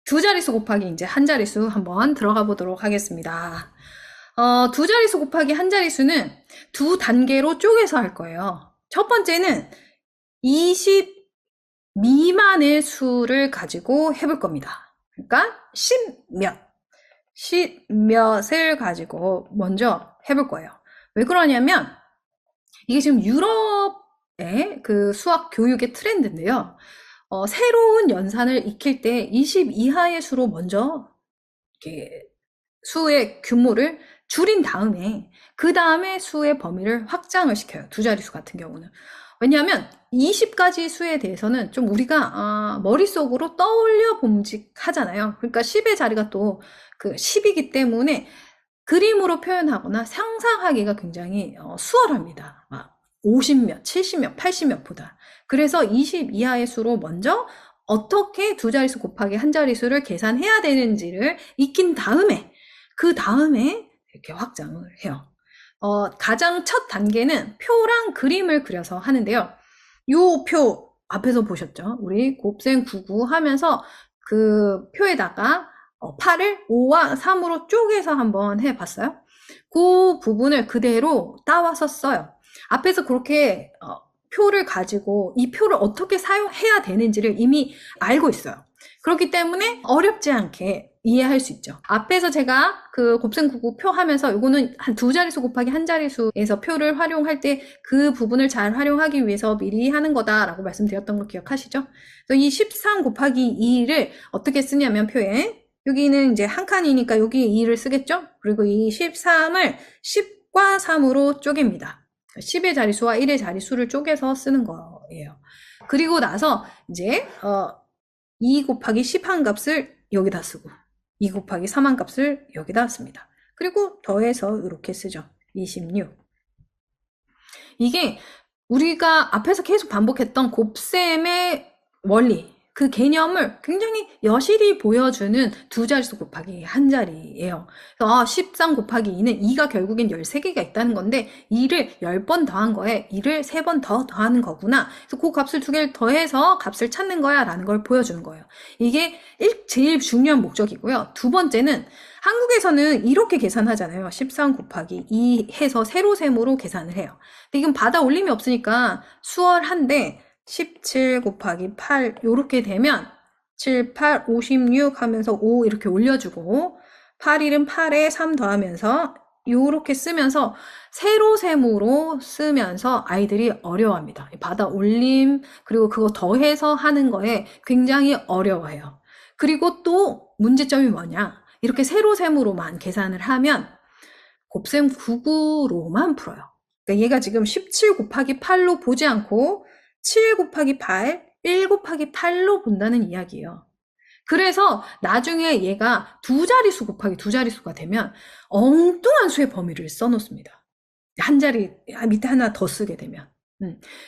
두 자릿수 곱하기 이제 한 자릿수 한번 들어가 보도록 하겠습니다. 두 자릿수 곱하기 한 자릿수는 두 단계로 쪼개서 할 거예요. 첫 번째는 20 미만의 수를 가지고 해볼 겁니다. 그러니까 10몇을 가지고 먼저 해볼 거예요. 왜 그러냐면 이게 지금 유럽의 그 수학 교육의 트렌드인데요. 새로운 연산을 익힐 때 20 이하의 수로 먼저 이렇게 수의 규모를 줄인 다음에 그 다음에 수의 범위를 확장을 시켜요. 두 자릿수 같은 경우는. 왜냐하면 20가지 수에 대해서는 좀 우리가 머릿속으로 떠올려 봄직하잖아요. 그러니까 10의 자리가 또 그 10이기 때문에 그림으로 표현하거나 상상하기가 굉장히 수월합니다. 막 50몇, 70몇, 80몇보다. 그래서 20 이하의 수로 먼저 어떻게 두 자릿수 곱하기 한 자릿수를 계산해야 되는지를 익힌 다음에 그 다음에 이렇게 확장을 해요. 가장 첫 단계는 표랑 그림을 그려서 하는데요. 요 표 앞에서 보셨죠? 우리 곱셈 99 하면서 그 표에다가 8을 5와 3으로 쪼개서 한번 해봤어요. 그 부분을 그대로 따와서 써요. 앞에서 그렇게 표를 가지고 이 표를 어떻게 사용해야 되는지를 이미 알고 있어요. 그렇기 때문에 어렵지 않게 이해할 수 있죠. 앞에서 제가 그 곱셈 99 표 하면서 이거는 한 두 자릿수 곱하기 한 자릿수에서 표를 활용할 때 그 부분을 잘 활용하기 위해서 미리 하는 거다라고 말씀드렸던 거 기억하시죠? 그래서 이 13 곱하기 2를 어떻게 쓰냐면 표에 여기는 이제 한 칸이니까 여기 2를 쓰겠죠? 그리고 이 13을 10과 3으로 쪼갭니다. 10의 자릿수와 1의 자릿수를 쪼개서 쓰는 거예요. 그리고 나서 이제 2 곱하기 10한 값을 여기다 쓰고 2 곱하기 3한 값을 여기다 씁니다. 그리고 더해서 이렇게 쓰죠. 26. 이게 우리가 앞에서 계속 반복했던 곱셈의 원리, 그 개념을 굉장히 여실히 보여주는 두 자릿수 곱하기 한 자리예요. 그래서 13 곱하기 2는 2가 결국엔 13개가 있다는 건데 2를 10번 더한 거에 2를 3번 더 더하는 거구나. 그래서 그 값을 두 개를 더해서 값을 찾는 거야 라는 걸 보여주는 거예요. 이게 제일 중요한 목적이고요. 두 번째는 한국에서는 이렇게 계산하잖아요. 13 곱하기 2 해서 세로셈으로 계산을 해요. 근데 이건 받아 올림이 없으니까 수월한데 17 곱하기 8 이렇게 되면 7, 8, 56 하면서 5 이렇게 올려주고 8, 1은 8에 3 더하면서 이렇게 쓰면서 세로셈으로 쓰면서 아이들이 어려워합니다. 받아 올림 그리고 그거 더해서 하는 거에 굉장히 어려워해요. 그리고 또 문제점이 뭐냐? 이렇게 세로셈으로만 계산을 하면 곱셈 99로만 풀어요. 그러니까 얘가 지금 17 곱하기 8로 보지 않고 7 곱하기 8, 1 곱하기 8로 본다는 이야기예요. 그래서 나중에 얘가 두 자릿수 곱하기 두 자릿수가 되면 엉뚱한 수의 범위를 써놓습니다. 한 자리 밑에 하나 더 쓰게 되면.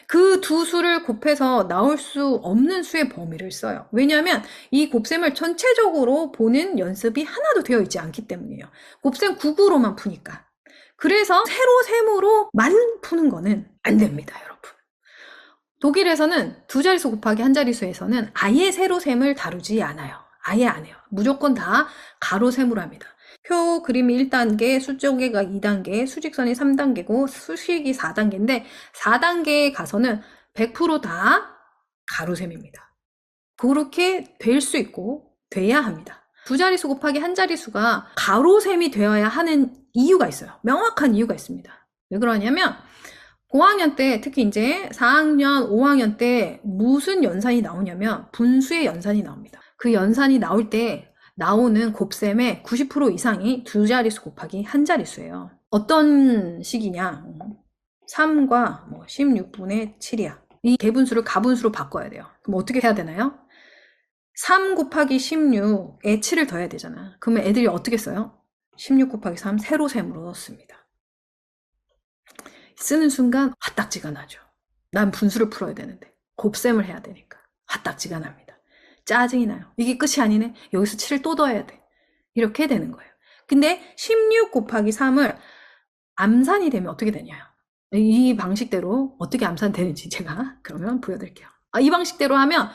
그 두 수를 곱해서 나올 수 없는 수의 범위를 써요. 왜냐하면 이 곱셈을 전체적으로 보는 연습이 하나도 되어 있지 않기 때문이에요. 곱셈 99로만 푸니까. 그래서 세로셈으로만 푸는 거는 안 됩니다, 여러분. 독일에서는 두 자릿수 곱하기 한 자릿수에서는 아예 세로셈을 다루지 않아요. 아예 안 해요. 무조건 다 가로셈으로 합니다. 표 그림이 1단계, 수조개가 2단계, 수직선이 3단계고 수식이 4단계인데 4단계에 가서는 100%다 가로셈입니다. 그렇게 될 수 있고 돼야 합니다. 두 자릿수 곱하기 한 자릿수가 가로셈이 되어야 하는 이유가 있어요. 명확한 이유가 있습니다. 왜 그러냐면 고학년 때 특히 이제 4학년, 5학년 때 무슨 연산이 나오냐면 분수의 연산이 나옵니다. 그 연산이 나올 때 나오는 곱셈의 90% 이상이 두 자릿수 곱하기 한 자릿수예요. 어떤 식이냐? 3과 16분의 7이야. 이 대분수를 가분수로 바꿔야 돼요. 그럼 어떻게 해야 되나요? 3 곱하기 16에 7을 더해야 되잖아. 그러면 애들이 어떻게 써요? 16 곱하기 3 세로셈으로 씁니다. 쓰는 순간 화딱지가 나죠. 난 분수를 풀어야 되는데 곱셈을 해야 되니까 화딱지가 납니다. 짜증이 나요. 이게 끝이 아니네. 여기서 7을 또 더해야 돼. 이렇게 되는 거예요. 근데 16 곱하기 3을 암산이 되면 어떻게 되냐. 이 방식대로 어떻게 암산되는지 제가 그러면 보여드릴게요. 이 방식대로 하면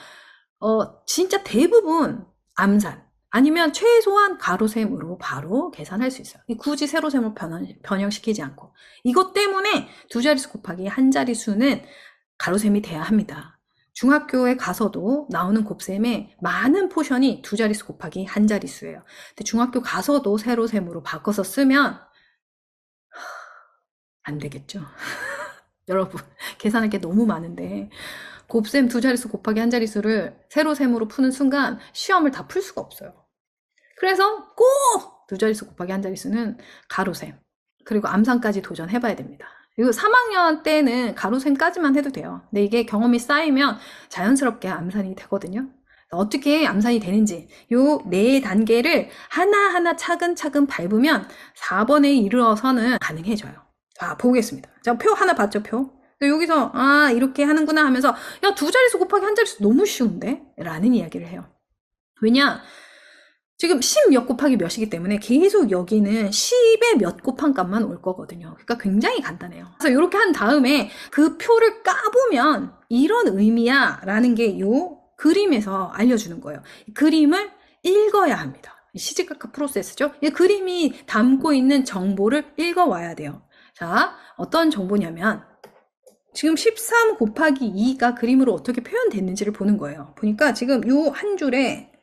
진짜 대부분 암산, 아니면 최소한 가로셈으로 바로 계산할 수 있어요. 굳이 세로셈으로 변형시키지 않고. 이것 때문에 두 자릿수 곱하기 한 자릿수는 가로셈이 돼야 합니다. 중학교에 가서도 나오는 곱셈의 많은 포션이 두 자릿수 곱하기 한 자릿수예요. 근데 중학교 가서도 세로셈으로 바꿔서 쓰면 안 되겠죠. 여러분, 계산할 게 너무 많은데 곱셈 두 자릿수 곱하기 한 자릿수를 세로셈으로 푸는 순간 시험을 다 풀 수가 없어요. 그래서 꼭 두 자릿수 곱하기 한 자릿수는 가로셈, 그리고 암산까지 도전해봐야 됩니다. 그리고 3학년 때는 가로셈까지만 해도 돼요. 근데 이게 경험이 쌓이면 자연스럽게 암산이 되거든요. 어떻게 암산이 되는지 요 네 단계를 하나하나 차근차근 밟으면 4번에 이르러서는 가능해져요. 자, 보겠습니다. 자, 표 하나 봤죠, 표? 여기서 이렇게 하는구나 하면서 야, 두 자릿수 곱하기 한 자릿수 너무 쉬운데? 라는 이야기를 해요. 왜냐? 지금 10 몇 곱하기 몇이기 때문에 계속 여기는 10의 몇 곱한 값만 올 거거든요. 그러니까 굉장히 간단해요. 그래서 이렇게 한 다음에 그 표를 까보면 이런 의미야 라는 게 요 그림에서 알려주는 거예요. 그림을 읽어야 합니다. 시지각각 프로세스죠. 이 그림이 담고 있는 정보를 읽어와야 돼요. 자, 어떤 정보냐면 지금 13 곱하기 2가 그림으로 어떻게 표현됐는지를 보는 거예요. 보니까 지금 요 한 줄에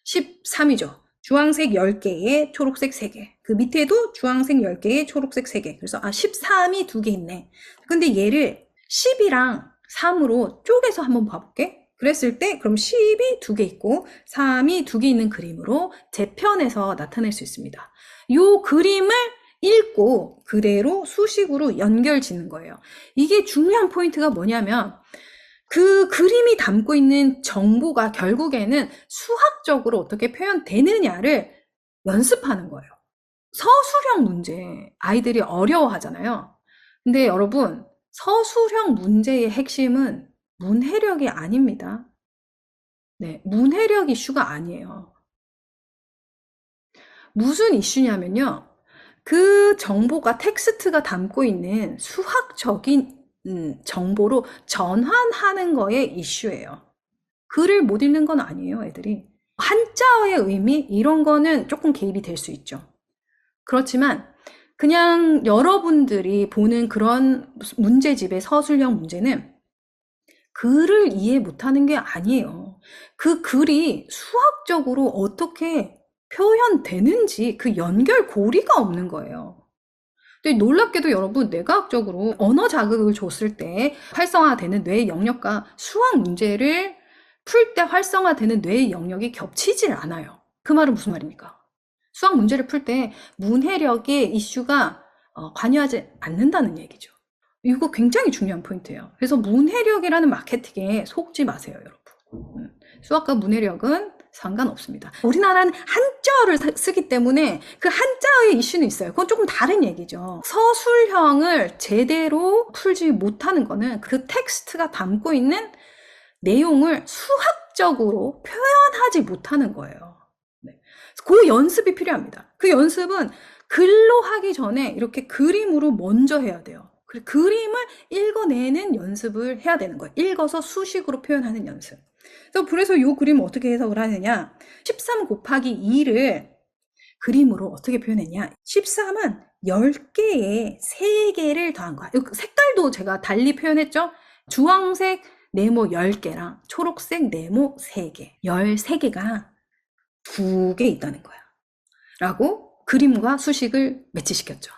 13이죠. 주황색 10개에 초록색 3개. 그 밑에도 주황색 10개에 초록색 3개. 그래서 13이 2개 있네. 근데 얘를 10이랑 3으로 쪼개서 한번 봐볼게. 그랬을 때 그럼 10이 2개 있고 3이 2개 있는 그림으로 재편해서 나타낼 수 있습니다. 요 그림을 읽고 그대로 수식으로 연결 짓는 거예요. 이게 중요한 포인트가 뭐냐면 그 그림이 담고 있는 정보가 결국에는 수학적으로 어떻게 표현되느냐를 연습하는 거예요. 서술형 문제, 아이들이 어려워하잖아요. 근데 여러분, 서술형 문제의 핵심은 문해력이 아닙니다. 네, 문해력 이슈가 아니에요. 무슨 이슈냐면요. 그 정보가 텍스트가 담고 있는 수학적인 정보로 전환하는 거에 이슈예요. 글을 못 읽는 건 아니에요, 애들이. 한자어의 의미 이런 거는 조금 개입이 될 수 있죠. 그렇지만 그냥 여러분들이 보는 그런 문제집의 서술형 문제는 글을 이해 못하는 게 아니에요. 그 글이 수학적으로 어떻게 표현되는지 그 연결고리가 없는 거예요. 근데 놀랍게도 여러분, 뇌과학적으로 언어 자극을 줬을 때 활성화되는 뇌의 영역과 수학 문제를 풀 때 활성화되는 뇌의 영역이 겹치질 않아요. 그 말은 무슨 말입니까? 수학 문제를 풀 때 문해력의 이슈가 관여하지 않는다는 얘기죠. 이거 굉장히 중요한 포인트예요. 그래서 문해력이라는 마케팅에 속지 마세요, 여러분. 수학과 문해력은 상관없습니다. 우리나라는 한자어를 쓰기 때문에 그 한자어의 이슈는 있어요. 그건 조금 다른 얘기죠. 서술형을 제대로 풀지 못하는 거는 그 텍스트가 담고 있는 내용을 수학적으로 표현하지 못하는 거예요. 네. 그 연습이 필요합니다. 그 연습은 글로 하기 전에 이렇게 그림으로 먼저 해야 돼요. 그림을 읽어내는 연습을 해야 되는 거예요. 읽어서 수식으로 표현하는 연습. 그래서 이 그림을 어떻게 해석을 하느냐. 13 곱하기 2를 그림으로 어떻게 표현했냐. 13은 10개에 3개를 더한 거야. 색깔도 제가 달리 표현했죠. 주황색 네모 10개랑 초록색 네모 3개. 13개가 2개 있다는 거야. 라고 그림과 수식을 매치시켰죠.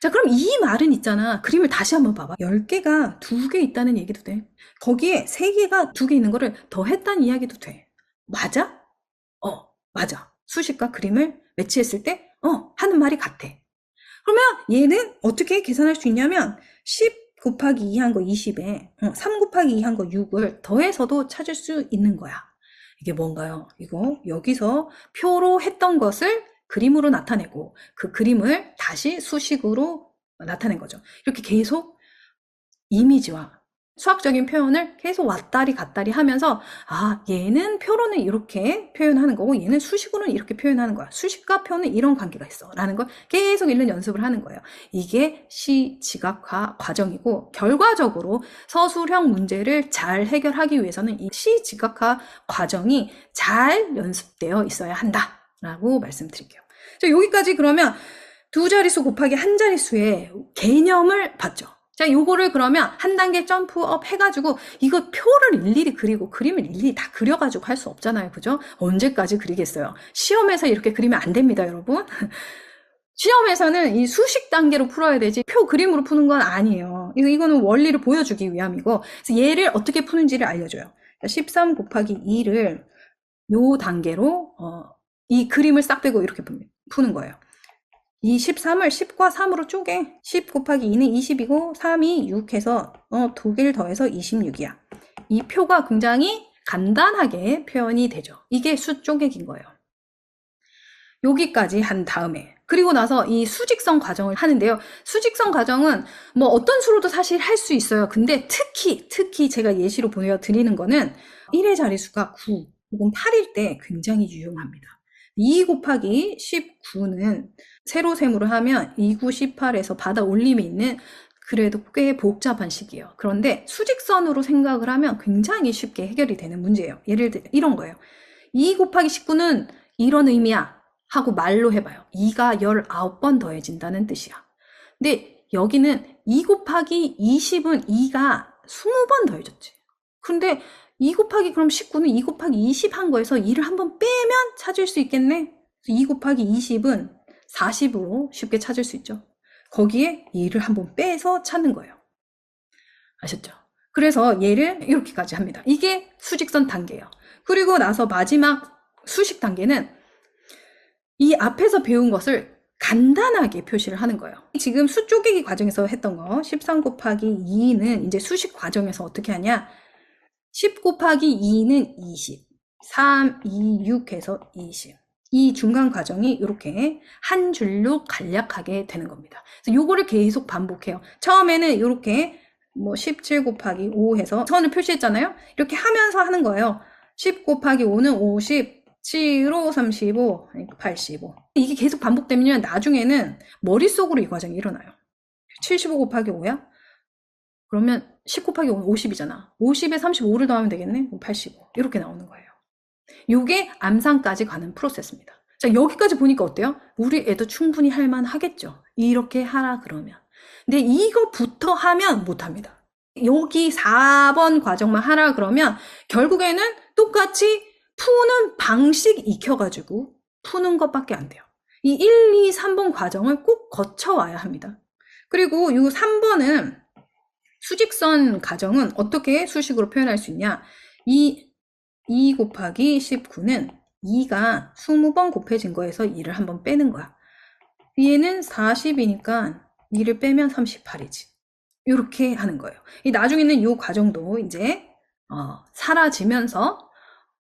자, 그럼 이 말은 있잖아. 그림을 다시 한번 봐봐. 10개가 2개 있다는 얘기도 돼. 거기에 3개가 2개 있는 거를 더했다는 이야기도 돼. 맞아? 맞아. 수식과 그림을 매치했을 때 하는 말이 같아. 그러면 얘는 어떻게 계산할 수 있냐면 10 곱하기 2 한 거 20에 3 곱하기 2 한 거 6을 더해서도 찾을 수 있는 거야. 이게 뭔가요? 이거 여기서 표로 했던 것을 그림으로 나타내고 그 그림을 다시 수식으로 나타낸 거죠. 이렇게 계속 이미지와 수학적인 표현을 계속 왔다리 갔다리 하면서 아, 얘는 표로는 이렇게 표현하는 거고 얘는 수식으로는 이렇게 표현하는 거야. 수식과 표는 이런 관계가 있어. 라는 걸 계속 읽는 연습을 하는 거예요. 이게 시지각화 과정이고 결과적으로 서술형 문제를 잘 해결하기 위해서는 이 시지각화 과정이 잘 연습되어 있어야 한다라고 말씀드릴게요. 자, 여기까지 그러면 두 자릿수 곱하기 한 자릿수의 개념을 봤죠. 자, 요거를 그러면 한 단계 점프업 해가지고 이거 표를 일일이 그리고 그림을 일일이 다 그려가지고 할 수 없잖아요. 그죠? 언제까지 그리겠어요? 시험에서 이렇게 그리면 안 됩니다, 여러분. 시험에서는 이 수식 단계로 풀어야 되지 표 그림으로 푸는 건 아니에요. 이거는 원리를 보여주기 위함이고 그래서 얘를 어떻게 푸는지를 알려줘요. 13 곱하기 2를 요 단계로 이 그림을 싹 빼고 이렇게 푸는 거예요. 이 13을 10과 3으로 쪼개. 10 곱하기 2는 20이고 3이 6 해서 2개를 더해서 26이야. 이 표가 굉장히 간단하게 표현이 되죠. 이게 수 쪼개기인 거예요. 여기까지 한 다음에 그리고 나서 이 수직선 과정을 하는데요. 수직선 과정은 뭐 어떤 수로도 사실 할 수 있어요. 근데 특히 제가 예시로 보여드리는 거는 1의 자릿수가 9 혹은 8일 때 굉장히 유용합니다. 2 곱하기 19는 세로셈으로 하면 2, 9, 18에서 받아 올림이 있는 그래도 꽤 복잡한 식이에요. 그런데 수직선으로 생각을 하면 굉장히 쉽게 해결이 되는 문제예요. 예를 들어 이런 거예요. 2 곱하기 19는 이런 의미야 하고 말로 해봐요. 2가 19번 더해진다는 뜻이야. 근데 여기는 2 곱하기 20은 2가 20번 더해졌지. 근데 2 곱하기 그럼 19는 2 곱하기 20 한 거에서 2를 한번 빼면 찾을 수 있겠네. 2 곱하기 20은 40으로 쉽게 찾을 수 있죠. 거기에 2를 한번 빼서 찾는 거예요. 아셨죠? 그래서 얘를 이렇게까지 합니다. 이게 수직선 단계예요. 그리고 나서 마지막 수식 단계는 이 앞에서 배운 것을 간단하게 표시를 하는 거예요. 지금 수 쪼개기 과정에서 했던 거 13 곱하기 2는 이제 수식 과정에서 어떻게 하냐 10 곱하기 2는 20 3, 2, 6 해서 20 이 중간 과정이 이렇게 한 줄로 간략하게 되는 겁니다. 그래서 요거를 계속 반복해요. 처음에는 이렇게 뭐 17 곱하기 5 해서 선을 표시했잖아요. 이렇게 하면서 하는 거예요. 10 곱하기 5는 50 7로 35, 85. 이게 계속 반복되면 나중에는 머릿속으로 이 과정이 일어나요. 75 곱하기 5야? 그러면 10 곱하기 5는 50이잖아. 50에 35를 더하면 되겠네? 85. 이렇게 나오는 거예요. 이게 암산까지 가는 프로세스입니다. 자, 여기까지 보니까 어때요? 우리 애도 충분히 할만 하겠죠? 이렇게 하라 그러면. 근데 이거부터 하면 못합니다. 여기 4번 과정만 하라 그러면 결국에는 똑같이 푸는 방식 익혀가지고 푸는 것밖에 안 돼요. 이 1, 2, 3번 과정을 꼭 거쳐와야 합니다. 그리고 이 3번은 수직선 가정은 어떻게 수식으로 표현할 수 있냐? 2 곱하기 19는 2가 20번 곱해진 거에서 2를 한번 빼는 거야. 얘는 40이니까 2를 빼면 38이지. 이렇게 하는 거예요. 나중에는 이 과정도 이제 사라지면서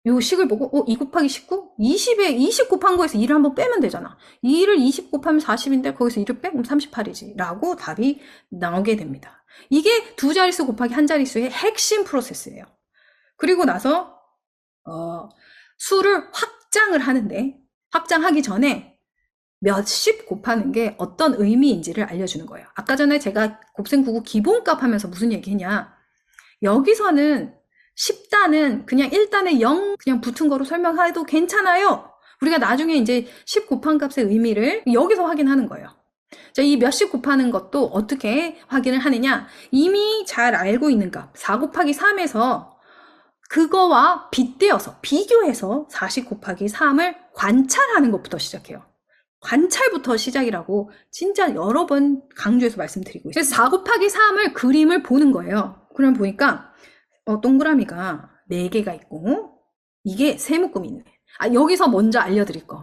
요 식을 보고 2 곱하기 19? 20에 20 곱한 거에서 2를 한번 빼면 되잖아. 2를 20 곱하면 40인데 거기서 2를 빼면 38이지 라고 답이 나오게 됩니다. 이게 두 자릿수 곱하기 한 자릿수의 핵심 프로세스예요. 그리고 나서 수를 확장을 하는데 확장하기 전에 몇십 곱하는 게 어떤 의미인지를 알려주는 거예요. 아까 전에 제가 곱셈 99 기본값 하면서 무슨 얘기했냐. 여기서는 10단은 그냥 1단에 0 그냥 붙은 거로 설명해도 괜찮아요. 우리가 나중에 이제 10 곱한 값의 의미를 여기서 확인하는 거예요. 자, 이 몇십 곱하는 것도 어떻게 확인을 하느냐. 이미 잘 알고 있는 값 4 곱하기 3에서 그거와 빗대어서 비교해서 40 곱하기 3을 관찰하는 것부터 시작해요. 관찰부터 시작이라고 진짜 여러 번 강조해서 말씀드리고 있어요. 그래서 4 곱하기 3을 그림을 보는 거예요. 그럼 보니까 동그라미가 4개가 있고 이게 세 묶음이 있네. 여기서 먼저 알려드릴 거.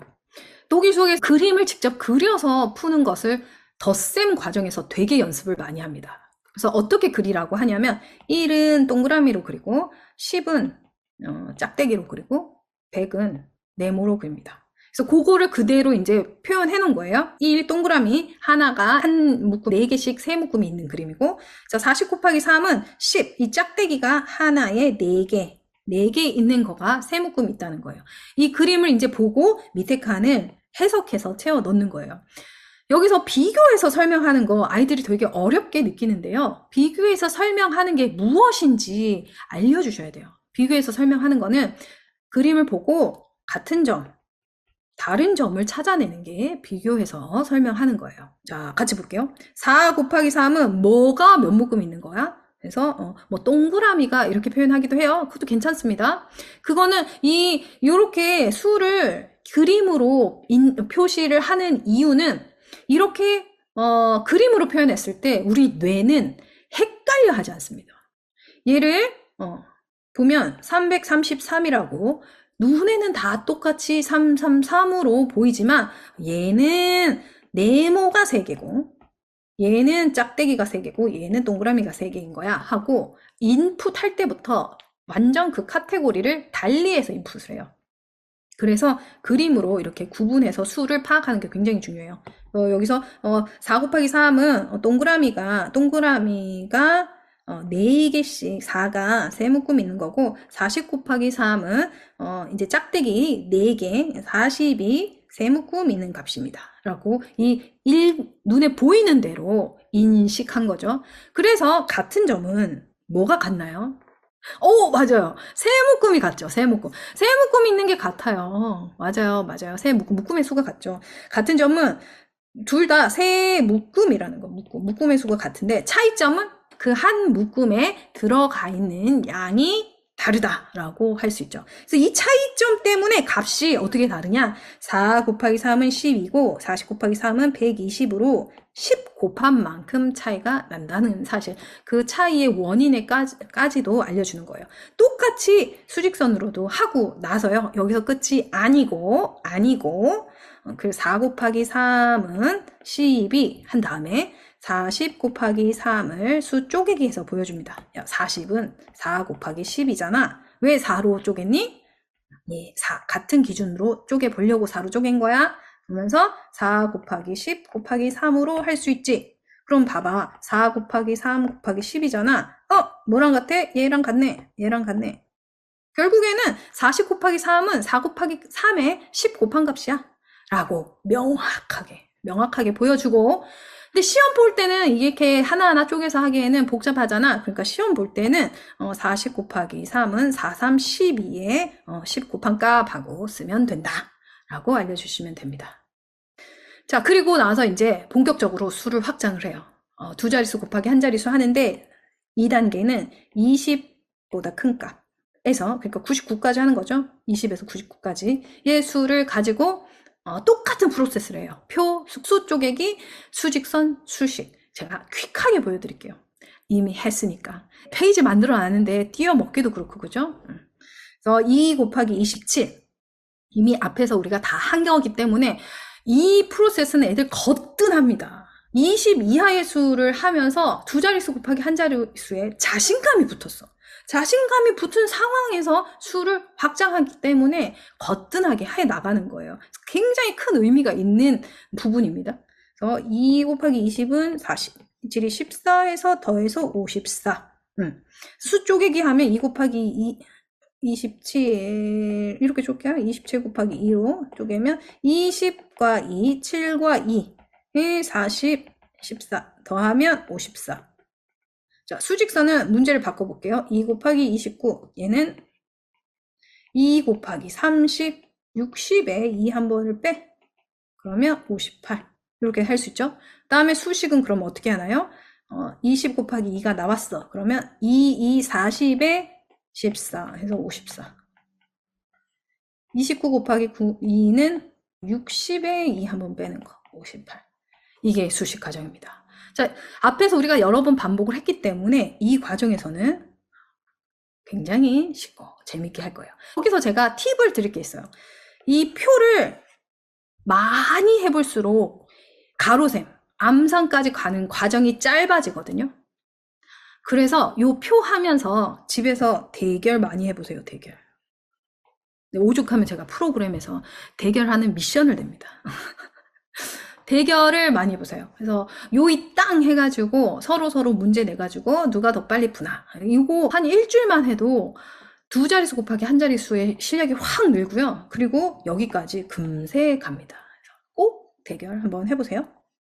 독일 수학에서 그림을 직접 그려서 푸는 것을 덧셈 과정에서 되게 연습을 많이 합니다. 그래서 어떻게 그리라고 하냐면 1은 동그라미로 그리고 10은 짝대기로 그리고 100은 네모로 그립니다. 그래서 그거를 그대로 이제 표현해 놓은 거예요. 1 동그라미 하나가 한 묶음 4개씩 세 묶음이 있는 그림이고, 자, 40 곱하기 3은 10. 이 짝대기가 하나에 4개, 4개 있는 거가 세 묶음이 있다는 거예요. 이 그림을 이제 보고 밑에 칸을 해석해서 채워 넣는 거예요. 여기서 비교해서 설명하는 거 아이들이 되게 어렵게 느끼는데요. 비교해서 설명하는 게 무엇인지 알려주셔야 돼요. 비교해서 설명하는 거는 그림을 보고 같은 점, 다른 점을 찾아내는 게 비교해서 설명하는 거예요. 자, 같이 볼게요. 4 곱하기 3은 뭐가 몇 묶음 있는 거야? 그래서 뭐 동그라미가 이렇게 표현하기도 해요. 그것도 괜찮습니다. 그거는 요렇게 수를 그림으로 표시를 하는 이유는 이렇게 그림으로 표현했을 때 우리 뇌는 헷갈려 하지 않습니다. 얘를 보면 333이라고 눈에는 다 똑같이 333으로 보이지만 얘는 네모가 3개고 얘는 짝대기가 3개고 얘는 동그라미가 3개인 거야 하고 인풋 할 때부터 완전 그 카테고리를 달리해서 인풋을 해요. 그래서 그림으로 이렇게 구분해서 수를 파악하는 게 굉장히 중요해요. 여기서 4 곱하기 3은 동그라미가 4개씩 4가 세 묶음 있는 거고 40 곱하기 3은 이제 짝대기 4개 40이 세 묶음 있는 값입니다. 라고 눈에 보이는 대로 인식한 거죠. 그래서 같은 점은 뭐가 같나요? 맞아요. 세 묶음이 같죠. 세 묶음. 세 묶음이 있는 게 같아요. 맞아요. 세 묶음의 수가 같죠. 같은 점은 둘 다 세 묶음이라는 거. 묶음의 수가 같은데 차이점은 그 한 묶음에 들어가 있는 양이 다르다라고 할 수 있죠. 그래서 이 차이점 때문에 값이 어떻게 다르냐? 4 곱하기 3은 10이고 40 곱하기 3은 120으로 10 곱한 만큼 차이가 난다는 사실. 그 차이의 원인에까지도 알려주는 거예요. 똑같이 수직선으로도 하고 나서요. 여기서 끝이 아니고 그 4 곱하기 3은 12 한 다음에 40 곱하기 3을 수 쪼개기해서 보여줍니다. 야, 40은 4 곱하기 10이잖아. 왜 4로 쪼갰니? 예, 4 같은 기준으로 쪼개보려고 4로 쪼갠 거야. 그러면서 4 곱하기 10 곱하기 3으로 할 수 있지. 그럼 봐봐. 4 곱하기 3 곱하기 10이잖아. 뭐랑 같아? 얘랑 같네. 결국에는 40 곱하기 3은 4 곱하기 3에 10 곱한 값이야. 라고 명확하게 보여주고, 근데 시험 볼 때는 이렇게 하나하나 쪼개서 하기에는 복잡하잖아. 그러니까 시험 볼 때는 40 곱하기 3은 4, 3, 12에 10 곱한 값하고 쓰면 된다. 라고 알려주시면 됩니다. 자, 그리고 나서 이제 본격적으로 수를 확장을 해요. 두 자릿수 곱하기 한 자릿수 하는데 2단계는 20보다 큰 값에서, 그러니까 99까지 하는 거죠. 20에서 99까지. 의 수를 가지고 똑같은 프로세스를 해요. 수 쪼개기, 수직선, 수식. 제가 퀵하게 보여드릴게요. 이미 했으니까. 페이지 만들어 놨는데 띄워먹기도 그렇고, 그죠? 그래서 2 곱하기 27. 이미 앞에서 우리가 다 한 거기 때문에 이 프로세스는 애들 거뜬합니다. 20 이하의 수를 하면서 두 자릿수 곱하기 한 자릿수에 자신감이 붙었어. 자신감이 붙은 상황에서 수를 확장하기 때문에 거뜬하게 해 나가는 거예요. 굉장히 큰 의미가 있는 부분입니다. 그래서 2 곱하기 20은 40, 7이 14에서 더해서 54. 수 쪼개기 하면 2 곱하기 27 이렇게 쪼개요. 27 곱하기 2로 쪼개면 20과 2, 7과 2, 40, 14 더하면 54. 자, 수직선은 문제를 바꿔볼게요. 2 곱하기 29, 얘는 2 곱하기 30, 60에 2 한 번을 빼. 그러면 58. 이렇게 할 수 있죠. 다음에 수식은 그럼 어떻게 하나요? 20 곱하기 2가 나왔어. 그러면 2, 40에 14 해서 54. 29 곱하기 2는 60에 2 한 번 빼는 거. 58. 이게 수식 과정입니다. 자, 앞에서 우리가 여러 번 반복을 했기 때문에 이 과정에서는 굉장히 쉽고 재밌게 할 거예요. 여기서 제가 팁을 드릴 게 있어요. 이 표를 많이 해볼수록 가로셈, 암산까지 가는 과정이 짧아지거든요. 그래서 요 표 하면서 집에서 대결 많이 해보세요. 대결. 네, 오죽하면 제가 프로그램에서 대결하는 미션을 냅니다. 대결을 많이 해보세요. 그래서 요이 땅 해가지고 서로 문제 내가지고 누가 더 빨리 푸나. 이거 한 일주일만 해도 두 자릿수 곱하기 한 자릿수의 실력이 확 늘고요. 그리고 여기까지 금세 갑니다. 그래서 꼭 대결 한번 해보세요.